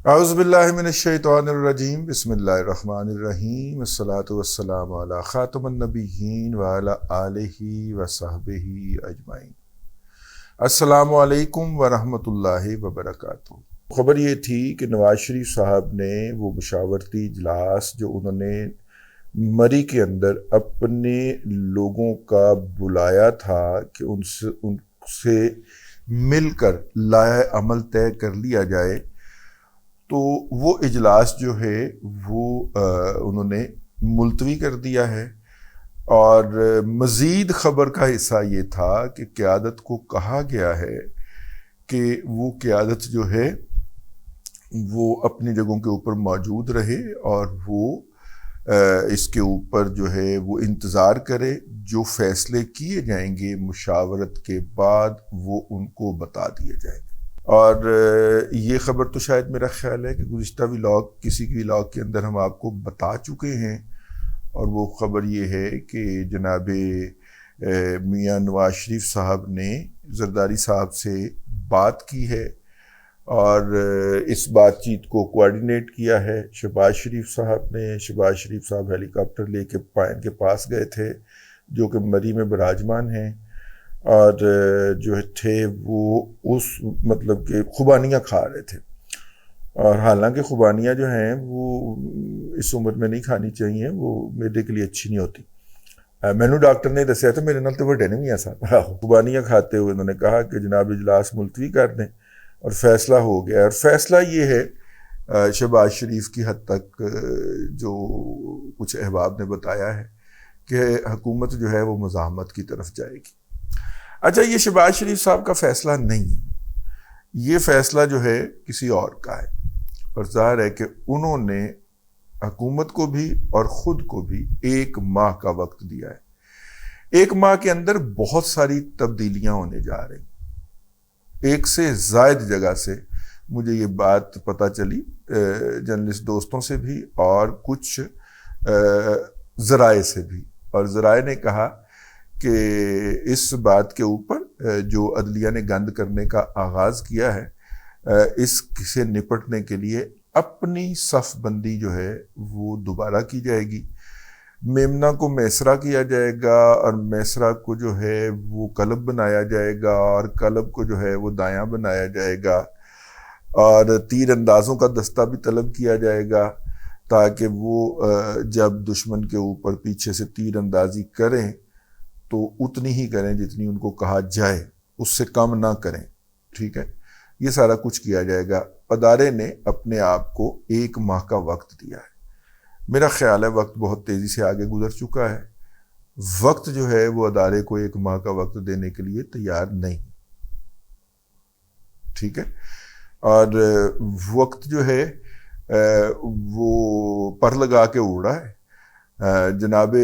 اعوذ باللہ من الشیطان الرجیم بسم اللہ الرحمن الرحیم والصلاة والسلام علی خاتم النبیین وعلی آلہ وصحبہ اجمعین۔ السلام علیکم ورحمۃ اللہ وبرکاتہ۔ خبر یہ تھی کہ نواز شریف صاحب نے وہ مشاورتی اجلاس جو انہوں نے مری کے اندر اپنے لوگوں کا بلایا تھا کہ ان سے مل کر لائحہ عمل طے کر لیا جائے، تو وہ اجلاس جو ہے وہ انہوں نے ملتوی کر دیا ہے۔ اور مزید خبر کا حصہ یہ تھا کہ قیادت کو کہا گیا ہے کہ وہ قیادت جو ہے وہ اپنی جگہوں کے اوپر موجود رہے اور وہ اس کے اوپر جو ہے وہ انتظار کرے، جو فیصلے کیے جائیں گے مشاورت کے بعد وہ ان کو بتا دیے جائیں گے۔ اور یہ خبر تو شاید میرا خیال ہے کہ گزشتہ ولاگ کسی کی ولاگ کے اندر ہم آپ کو بتا چکے ہیں، اور وہ خبر یہ ہے کہ جناب میاں نواز شریف صاحب نے زرداری صاحب سے بات کی ہے اور اس بات چیت کو کوآرڈینیٹ کیا ہے شہباز شریف صاحب نے۔ شہباز شریف صاحب ہیلی کاپٹر لے کے پائن کے پاس گئے تھے جو کہ مری میں براجمان ہیں، اور جو تھے وہ اس مطلب کہ خوبانیاں کھا رہے تھے، اور حالانکہ خوبانیاں جو ہیں وہ اس عمر میں نہیں کھانی چاہیے، وہ میدے کے لیے اچھی نہیں ہوتی۔ مینو ڈاکٹر نے دسیا تھا میرے نال تو وڈے نہیں ایسا خوبانیاں کھاتے ہوئے انہوں نے کہا کہ جناب اجلاس ملتوی کر دیں، اور فیصلہ ہو گیا۔ اور فیصلہ یہ ہے شہباز شریف کی حد تک جو کچھ احباب نے بتایا ہے کہ حکومت جو ہے وہ مزاحمت کی طرف جائے گی۔ اچھا، یہ شہباز شریف صاحب کا فیصلہ نہیں ہے، یہ فیصلہ جو ہے کسی اور کا ہے، اور ظاہر ہے کہ انہوں نے حکومت کو بھی اور خود کو بھی 1 ماہ کا وقت دیا ہے۔ 1 ماہ کے اندر بہت ساری تبدیلیاں ہونے جا رہی ہیں۔ 1 سے زائد جگہ سے مجھے یہ بات پتہ چلی جرنلسٹ دوستوں سے بھی اور کچھ ذرائع سے بھی، اور ذرائع نے کہا کہ اس بات کے اوپر جو عدلیہ نے گند کرنے کا آغاز کیا ہے، اس سے نپٹنے کے لیے اپنی صف بندی جو ہے وہ دوبارہ کی جائے گی۔ میمنہ کو میسرہ کیا جائے گا، اور میسرہ کو جو ہے وہ قلب بنایا جائے گا، اور قلب کو جو ہے وہ دایاں بنایا جائے گا، اور تیر اندازوں کا دستہ بھی طلب کیا جائے گا تاکہ وہ جب دشمن کے اوپر پیچھے سے تیر اندازی کریں تو اتنی ہی کریں جتنی ان کو کہا جائے، اس سے کم نہ کریں، ٹھیک ہے۔ یہ سارا کچھ کیا جائے گا۔ ادارے نے اپنے آپ کو 1 ماہ کا وقت دیا ہے۔ میرا خیال ہے وقت بہت تیزی سے آگے گزر چکا ہے۔ وقت جو ہے وہ ادارے کو 1 ماہ کا وقت دینے کے لیے تیار نہیں، ٹھیک ہے۔ اور وقت جو ہے وہ پر لگا کے اڑ رہا ہے۔ جناب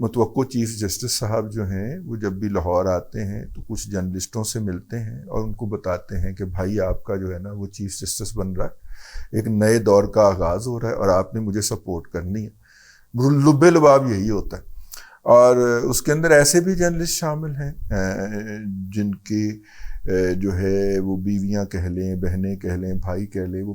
متوقع چیف جسٹس صاحب جو ہیں وہ جب بھی لاہور آتے ہیں تو کچھ جرنلسٹوں سے ملتے ہیں اور ان کو بتاتے ہیں کہ بھائی آپ کا جو ہے نا وہ چیف جسٹس بن رہا ہے، ایک نئے دور کا آغاز ہو رہا ہے اور آپ نے مجھے سپورٹ کرنی ہے۔ لب لباب یہی ہوتا ہے۔ اور اس کے اندر ایسے بھی جرنلسٹ شامل ہیں جن کی جو ہے وہ بیویاں کہہ لیں، بہنیں کہہ لیں، بھائی کہہ لیں، وہ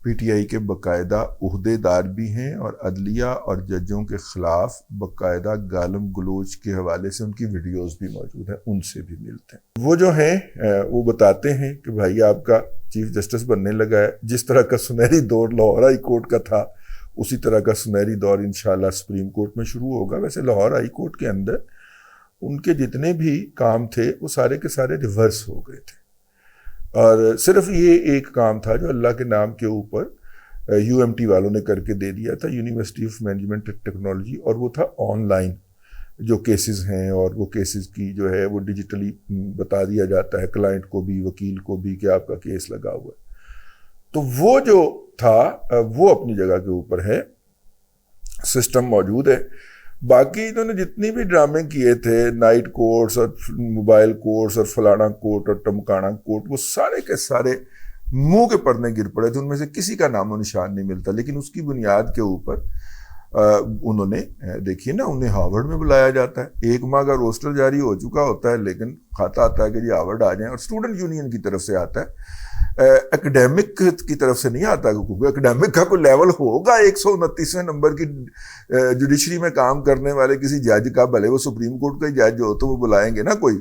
پی ٹی آئی کے باقاعدہ عہدے دار بھی ہیں، اور عدلیہ اور ججوں کے خلاف باقاعدہ گالم گلوچ کے حوالے سے ان کی ویڈیوز بھی موجود ہیں، ان سے بھی ملتے ہیں۔ وہ جو ہیں وہ بتاتے ہیں کہ بھائی آپ کا چیف جسٹس بننے لگا ہے، جس طرح کا سنہری دور لاہور ہائی کورٹ کا تھا اسی طرح کا سنہری دور انشاءاللہ سپریم کورٹ میں شروع ہوگا۔ ویسے لاہور ہائی کورٹ کے اندر ان کے جتنے بھی کام تھے وہ سارے کے سارے ریورس ہو گئے تھے، اور صرف یہ ایک کام تھا جو اللہ کے نام کے اوپر UMT والوں نے کر کے دے دیا تھا، یونیورسٹی آف مینجمنٹ ٹیکنالوجی، اور وہ تھا آن لائن جو کیسز ہیں، اور وہ کیسز کی جو ہے وہ ڈیجیٹلی بتا دیا جاتا ہے کلائنٹ کو بھی وکیل کو بھی کہ آپ کا کیس لگا ہوا ہے۔ تو وہ جو تھا وہ اپنی جگہ کے اوپر ہے، سسٹم موجود ہے۔ باقی انہوں نے جتنی بھی ڈرامے کیے تھے، نائٹ کورٹس اور موبائل کورٹس اور فلانا کورٹ اور ٹمکانا کورٹ، وہ سارے کے سارے منہ کے پردے گر پڑے تھے، ان میں سے کسی کا نام و نشان نہیں ملتا۔ لیکن اس کی بنیاد کے اوپر انہوں نے دیکھیے نا، انہیں ہارورڈ میں بلایا جاتا ہے، 1 ماہ کا روسٹر جاری ہو چکا ہوتا ہے، لیکن کھاتا آتا ہے کہ جی ہارورڈ آ جائیں، اور اسٹوڈنٹ یونین کی طرف سے آتا ہے ایکڈیمک کی طرف سے نہیں آتا، کیونکہ ایکڈیمک کا کوئی لیول ہوگا 129ویں نمبر کی جوڈیشری میں کام کرنے والے کسی جج کا، بھلے وہ سپریم کورٹ کا جج ہو تو وہ بلائیں گے نا کوئی.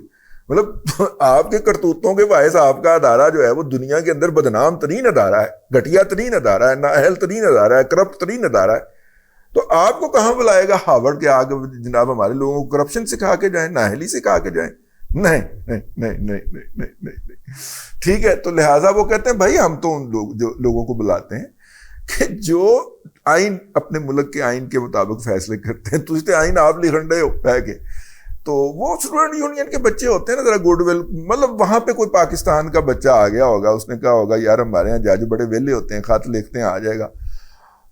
مطلب آپ کے کرتوتوں کے باعث آپ کا ادارہ جو ہے وہ دنیا کے اندر بدنام ترین ادارہ ہے، گھٹیا ترین ادارہ ہے، نااہل ترین ادارہ ہے، کرپٹ ترین ادارہ ہے. تو آپ کو کہاں بلائے گا ہارورڈ کے آگے جناب ہمارے لوگوں کو کرپشن سکھا کے جائیں، نااہلی سکھا کے جائیں؟ نہیں نہیں نہیں نہیں نہیں نہیں نہیں. ٹھیک ہے، تو لہٰذا وہ کہتے ہیں بھائی ہم تو ان لوگوں کو بلاتے ہیں کہ جو آئین اپنے ملک کے آئین کے مطابق فیصلے کرتے ہیں. تو آئین آپ لکھن رہے ہو کہہ کے، تو وہ اسٹوڈنٹ یونین کے بچے ہوتے ہیں نا ذرا گڈ ول، مطلب وہاں پہ کوئی پاکستان کا بچہ آ گیا ہوگا، اس نے کہا ہوگا یار ہمارے یہاں جج بڑے ویلے ہوتے ہیں، خط لکھتے ہیں آ جائے گا.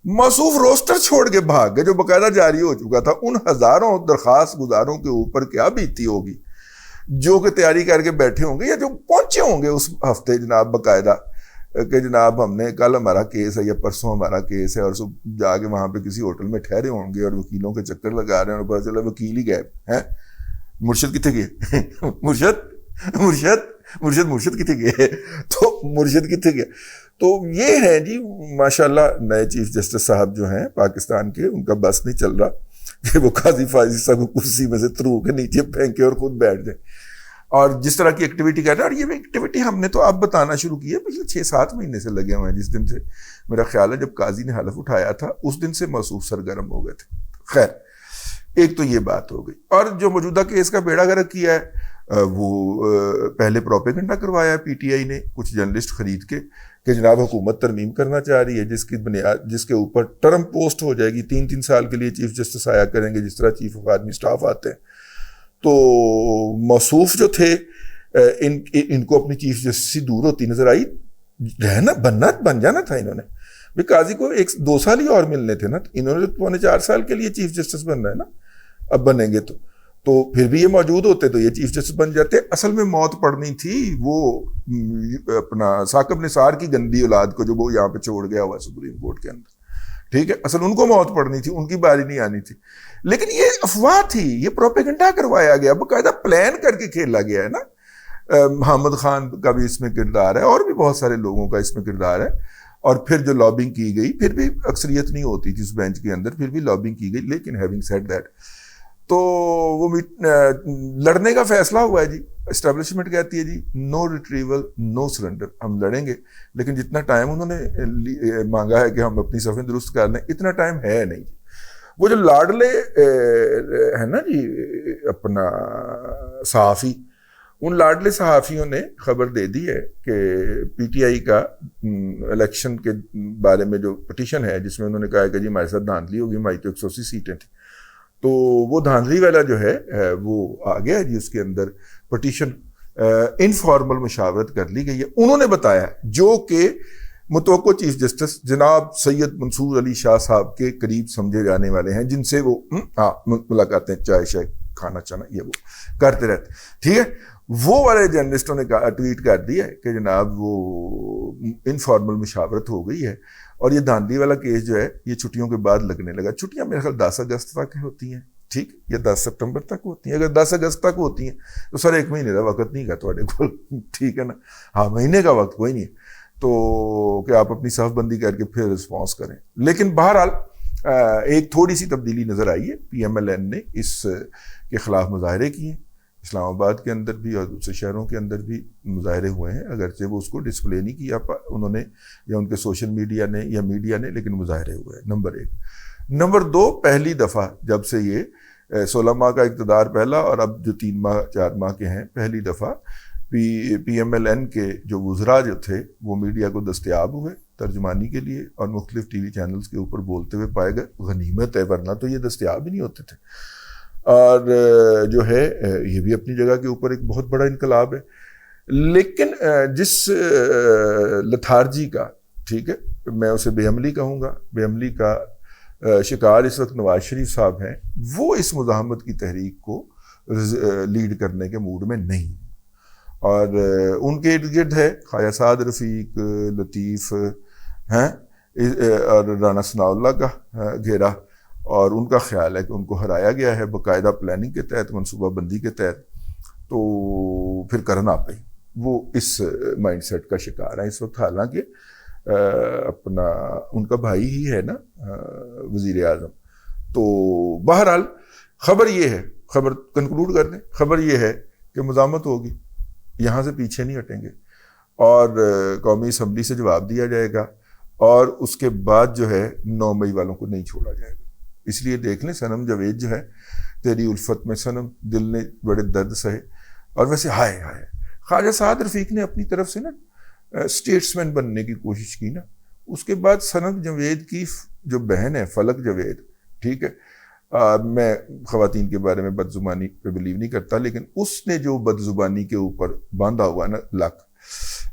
موصوف روسٹر چھوڑ کے بھاگ گئے جو باقاعدہ جاری ہو چکا تھا. ان ہزاروں درخواست گزاروں کے اوپر کیا بیتی ہوگی جو کہ تیاری کر کے بیٹھے ہوں گے یا جو پہنچے ہوں گے اس ہفتے جناب باقاعدہ کہ جناب ہم نے کل ہمارا کیس ہے یا پرسوں ہمارا کیس ہے، اور صبح جا کے وہاں پہ کسی ہوٹل میں ٹھہرے ہوں گے اور وکیلوں کے چکر لگا رہے ہیں اور پتہ چلا وکیل ہی غائب ہیں. مرشد کتنے گئے؟ مرشد کتنے گئے؟ تو مرشد کتنے گئے؟ تو یہ ہے جی ماشاءاللہ نئے چیف جسٹس صاحب جو ہیں پاکستان کے، ان کا بس نہیں چل رہا کہ وہ قاضی فائزی صاحب کو کرسی میں سے تھرو کے نیچے پھینکے اور خود بیٹھ جائیں. اور جس طرح کی ایکٹیویٹی کر رہے ہیں، اور یہ ایکٹیویٹی ہم نے تو اب بتانا شروع کی ہے، پچھلے 6-7 مہینے سے لگے ہوئے ہیں. جس دن سے میرا خیال ہے جب قاضی نے حلف اٹھایا تھا اس دن سے موصوف سرگرم ہو گئے تھے. خیر ایک تو یہ بات ہو گئی. اور جو موجودہ کیس کا بیڑا گرک کیا ہے وہ پہلے پروپیگنڈا کروایا ہے پی ٹی آئی نے کچھ جرنلسٹ خرید کے کہ جناب حکومت ترمیم کرنا چاہ رہی ہے جس کے اوپر ٹرم پوسٹ ہو جائے گی، 3 سال کے لیے چیف جسٹس آیا کریں گے جس طرح چیف آف آرمی اسٹاف آتے ہیں. تو موصوف جو تھے ان کو اپنی چیف جسٹس دور ہوتی نظر آئی. بن جانا تھا انہوں نے، قاضی کو 2 سال ہی اور ملنے تھے نا، انہوں نے 3.25 سال کے لیے چیف جسٹس بننا ہے نا. اب بنیں گے تو پھر بھی یہ موجود ہوتے تو یہ چیف جسٹس بن جاتے. اصل میں موت پڑنی تھی وہ اپنا ثاقب نثار کی گندی اولاد کو جو وہ یہاں پہ چھوڑ گیا ہوا سپریم کورٹ کے اندر. ٹھیک ہے، اصل ان کو موت پڑنی تھی، ان کی باری نہیں آنی تھی. لیکن یہ افواہ تھی، یہ پروپیگنڈا کروایا گیا، باقاعدہ پلان کر کے کھیلا گیا ہے نا. محمد خان کا بھی اس میں کردار ہے اور بھی بہت سارے لوگوں کا اس میں کردار ہے. اور پھر جو لابنگ کی گئی، پھر بھی اکثریت نہیں ہوتی تھی اس بینچ کے اندر، پھر بھی لابنگ کی گئی. لیکن ہیونگ سیڈ دیٹ تو وہ لڑنے کا فیصلہ ہوا ہے جی. اسٹیبلشمنٹ کہتی ہے جی نو ریٹریول نو سرنڈر، ہم لڑیں گے، لیکن جتنا ٹائم انہوں نے مانگا ہے کہ ہم اپنی صفیں درست کر لیں اتنا ٹائم ہے نہیں. وہ جو لاڈلے ہے نا جی اپنا صحافی، ان لاڈلے صحافیوں نے خبر دے دی ہے کہ پی ٹی آئی کا الیکشن کے بارے میں جو پٹیشن ہے جس میں انہوں نے کہا ہے کہ جی ہمارے ساتھ دھاندلی ہوگی، ہماری تو 180 سیٹیں تھیں. تو وہ دھاندلی والا جو ہے وہ آ گیا جی، اس کے اندر پٹیشن انفارمل مشاورت کر لی گئی ہے. انہوں نے بتایا جو کہ متوقع چیف جسٹس جناب سید منصور علی شاہ صاحب کے قریب سمجھے جانے والے ہیں، جن سے وہ ملاقاتیں چائے شائے کھانا چانا یہ وہ کرتے رہتے. ٹھیک ہے، وہ والے جرنلسٹوں نے ٹویٹ کر دیا کہ جناب وہ انفارمل مشاورت ہو گئی ہے اور یہ دھاندلی والا کیس جو ہے یہ چھٹیوں کے بعد لگنے لگا. چھٹیاں میرے خیال 10 اگست تک ہوتی ہیں، ٹھیک، یا 10 سپٹمبر تک ہوتی ہیں. اگر 10 اگست تک ہوتی ہیں تو سر 1 مہینے کا وقت نہیں گا تھوڑے کو، ٹھیک ہے نا. ہاں مہینے کا وقت کوئی نہیں ہے تو کہ آپ اپنی صف بندی کر کے پھر رسپانس کریں. لیکن بہرحال ایک تھوڑی سی تبدیلی نظر آئی ہے. پی ایم ایل این نے اس کے خلاف مظاہرے کیے ہیں، اسلام آباد کے اندر بھی اور دوسرے شہروں کے اندر بھی مظاہرے ہوئے ہیں، اگرچہ وہ اس کو ڈسپلے نہیں کیا انہوں نے یا ان کے سوشل میڈیا نے یا میڈیا نے، لیکن مظاہرے ہوئے ہیں. نمبر 1. نمبر 2، پہلی دفعہ جب سے یہ 16 ماہ کا اقتدار پہلا اور اب جو 3 ماہ 4 ماہ کے ہیں، پہلی دفعہ پی ایم ایل این کے جو وزراء جو تھے وہ میڈیا کو دستیاب ہوئے ترجمانی کے لیے اور مختلف ٹی وی چینلز کے اوپر بولتے ہوئے پائے گئے. غنیمت ہے، ورنہ تو یہ دستیاب ہی نہیں ہوتے تھے. اور جو ہے یہ بھی اپنی جگہ کے اوپر ایک بہت بڑا انقلاب ہے. لیکن جس لتھارجی کا، ٹھیک ہے، میں اسے بے عملی کہوں گا، بے عملی کا شکار اس وقت نواز شریف صاحب ہیں، وہ اس مزاحمت کی تحریک کو لیڈ کرنے کے موڈ میں نہیں. اور ان کے ارد گرد ہے خواجہ سعد رفیق، لطیف ہیں اور رانا ثناء اللہ کا گھیرا، اور ان کا خیال ہے کہ ان کو ہرایا گیا ہے باقاعدہ پلاننگ کے تحت، منصوبہ بندی کے تحت. تو پھر کرنا پئی وہ اس مائنڈ سیٹ کا شکار ہیں اس وقت، حالانکہ اپنا ان کا بھائی ہی ہے نا وزیر اعظم. تو بہرحال خبر یہ ہے، خبر کنکلوڈ کر دیں، خبر یہ ہے کہ مزاحمت ہوگی، یہاں سے پیچھے نہیں ہٹیں گے، اور قومی اسمبلی سے جواب دیا جائے گا، اور اس کے بعد جو ہے 9 مئی والوں کو نہیں چھوڑا جائے گا. اس لیے دیکھ لیں صنم جاوید جو ہے تیری الفت میں صنم دل نے بڑے درد سہے. اور ویسے ہائے ہائے خواجہ سعد رفیق نے اپنی طرف سے نا اسٹیٹسمین بننے کی کوشش کی نا، اس کے بعد صنم جاوید کی جو بہن ہے فلک جاوید، ٹھیک ہے، میں خواتین کے بارے میں بد زبانی پہ بلیو نہیں کرتا، لیکن اس نے جو بد زبانی کے اوپر باندھا ہوا نا لک،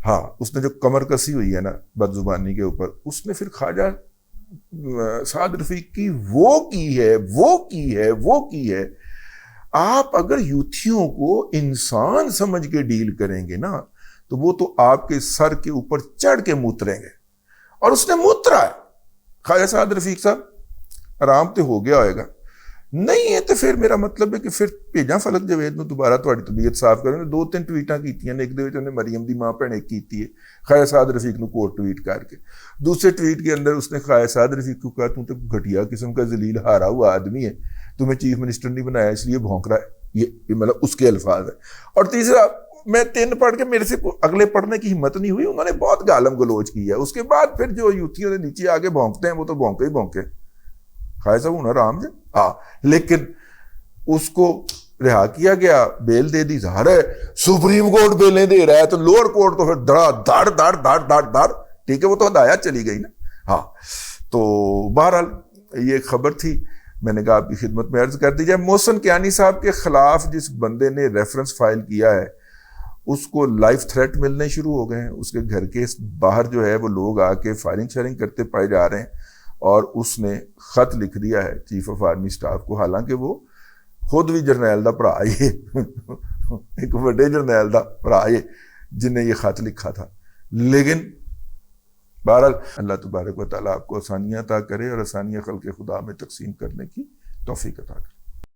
ہاں اس نے جو کمر کسی ہوئی ہے نا بد زبانی کے اوپر، اس نے پھر خواجہ سعد رفیق کی وہ کی ہے. آپ اگر یوتھیوں کو انسان سمجھ کے ڈیل کریں گے نا تو وہ تو آپ کے سر کے اوپر چڑھ کے موتریں گے، اور اس نے موترا ہے. خواجہ سعد رفیق صاحب آرام تے ہو گیا ہوئے گا، نہیں ہے تو پھر میرا مطلب ہے کہ پھر بھیجاں فلک جاوید نو دوبارہ تہاڈی طبیعت صاف کریں. 2-3 ٹویٹاں کیتیاں نے، ایک دے وچ نے مریم دی ماں بھیڑ کیتی ہے خواجہ سعد رفیق نو کوٹ ٹویٹ کر کے، دوسرے ٹویٹ کے اندر اس نے خواجہ سعد رفیق کو کہا تو گھٹیا قسم کا ذلیل ہارا ہوا آدمی ہے، تمہیں چیف منسٹر نہیں بنایا اس لیے بھونک رہا ہے. یہ مطلب اس کے الفاظ ہیں. اور تیسرا میں 3 پڑھ کے میرے سے اگلے پڑھنے کی ہمت نہیں ہوئی، انہوں نے بہت گالم گلوچ کیا. اس کے بعد پھر جو یوتھیوں نے نیچے آگے بھونکتے ہیں وہ تو بھونکے ہی بھونکے. خواجہ صاحب ہونا رام جی لیکن اس کو رہا کیا گیا، بیل دے دی. ظاہر ہے سپریم کورٹ بیلیں دے رہا ہے تو لوور کورٹ تو پھر دڑ ٹھیک ہے، وہ تو ہدایت چلی گئی نا. تو بہرحال یہ خبر تھی، میں نے کہا آپ کی خدمت میں عرض کر دی جائے. محسن کیانی صاحب کے خلاف جس بندے نے ریفرنس فائل کیا ہے اس کو لائف تھریٹ ملنے شروع ہو گئے ہیں. اس کے گھر کے باہر جو ہے وہ لوگ آ کے فائرنگ شیئرنگ کرتے پائے جا رہے ہیں، اور اس نے خط لکھ دیا ہے چیف آف آرمی سٹاف کو، حالانکہ وہ خود بھی جرنیل دا بھرا یہ ایک بڑے جرنیل دا بھرا یہ جن نے یہ خط لکھا تھا. لیکن بہرحال اللہ تبارک و تعالیٰ آپ کو آسانیاں عطا کرے اور آسانیاں خلق خدا میں تقسیم کرنے کی توفیق عطا کرے.